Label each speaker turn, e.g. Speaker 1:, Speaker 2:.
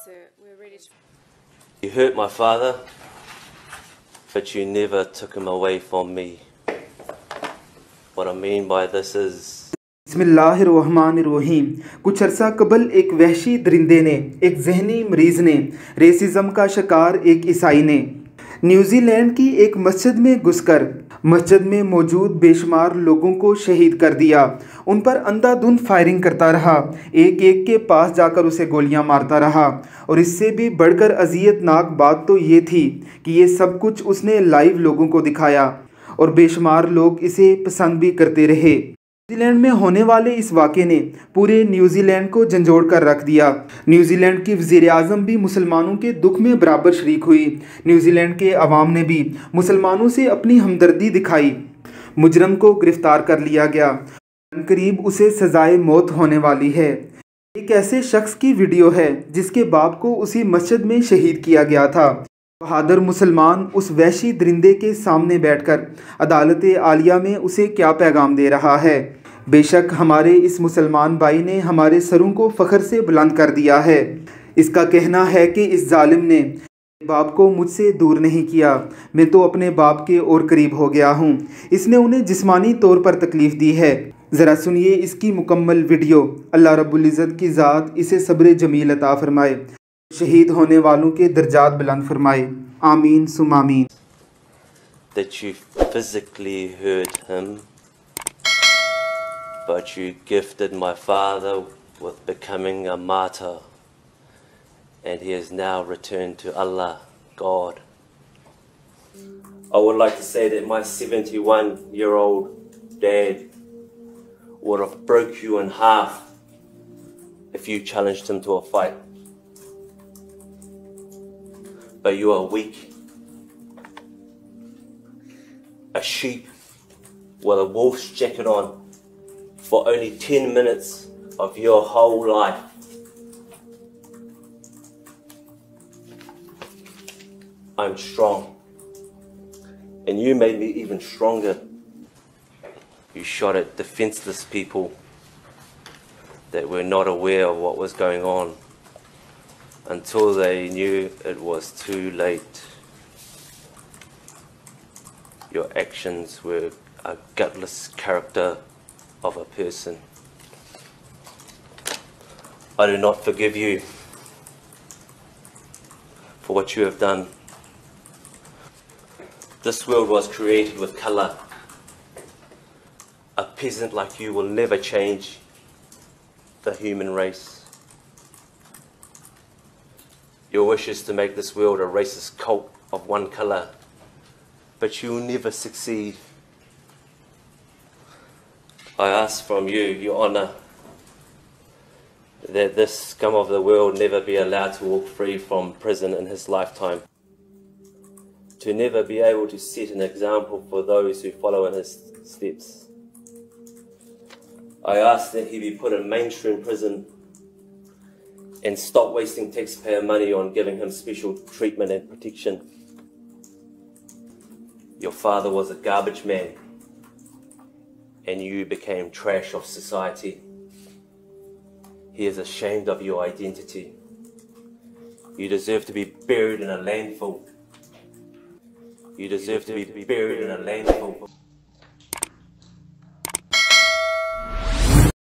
Speaker 1: sir. We're ready to...
Speaker 2: You hurt my father, but you never took him away from me. What I mean by this is...
Speaker 3: बिस्मिल्लाहिर्रहमानिर्रहीम। कुछ अरसा कबल एक वहशी दरिंदे ने, एक जहनी मरीज़ ने, रेसिज्म का शिकार एक ईसाई ने न्यूजीलैंड की एक मस्जिद में घुसकर मस्जिद में मौजूद बेशुमार लोगों को शहीद कर दिया। उन पर अंधाधुंध फायरिंग करता रहा, एक एक के पास जाकर उसे गोलियां मारता रहा। और इससे भी बढ़कर अज़ियतनाक बात तो ये थी कि ये सब कुछ उसने लाइव लोगों को दिखाया और बेशुमार लोग इसे पसंद भी करते रहे। न्यूजीलैंड में होने वाले इस वाक़े ने पूरे न्यूजीलैंड को झंझोड़ कर रख दिया। न्यूजीलैंड की वज़ीर आज़म भी मुसलमानों के दुख में बराबर शरीक हुई। न्यूजीलैंड के अवाम ने भी मुसलमानों से अपनी हमदर्दी दिखाई। मुजरम को गिरफ्तार कर लिया गया। करीब उसे सज़ाए मौत होने वाली है। एक ऐसे शख्स की वीडियो है जिसके बाप को उसी मस्जिद में शहीद किया गया था। बहादुर मुसलमान उस वहशी दरिंदे के सामने बैठकर अदालत आलिया में उसे क्या पैगाम दे रहा है। बेशक हमारे इस मुसलमान भाई ने हमारे सरों को फ़ख्र से बुलंद कर दिया है। इसका कहना है कि इस जालिम ने बाप को मुझसे दूर नहीं किया, मैं तो अपने बाप के और करीब हो गया हूँ। इसने उन्हें जिस्मानी तौर पर तकलीफ़ दी है। ज़रा सुनिए इसकी मुकम्मल वीडियो। अल्लाह रब्बुल इज़्ज़त की ज़ात इसे सब्र जमील अता फरमाए, शहीद होने वालों के दर्जात बुलंद फरमाए। आमीन सुम आमीन।
Speaker 2: That you physically hurt him, but you gifted my father with becoming a martyr, and he has now returned to Allah, God. I would like to say that my 71-year-old dad would have broke you in half if you challenged him to a fight. But you are weak. A sheep with a wolf's jacket on for only 10 minutes of your whole life. I'm strong, and you made me even stronger. You shot at defenseless people that were not aware of what was going on until they knew it was too late. Your actions were a gutless character of a person. I do not forgive you for what you have done. This world was created with colour. A peasant like you will never change the human race. Your wish is to make this world a racist cult of one colour, but you will never succeed. I ask from you, Your Honour, that this scum of the world never be allowed to walk free from prison in his lifetime, to never be able to set an example for those who follow in his steps. I ask that he be put in mainstream prison and stop wasting taxpayer money on giving him special treatment and protection. Your father was a garbage man, and you became trash of society. He is ashamed of your identity. You deserve to be buried in a landfill. You deserve to be buried in a landfill.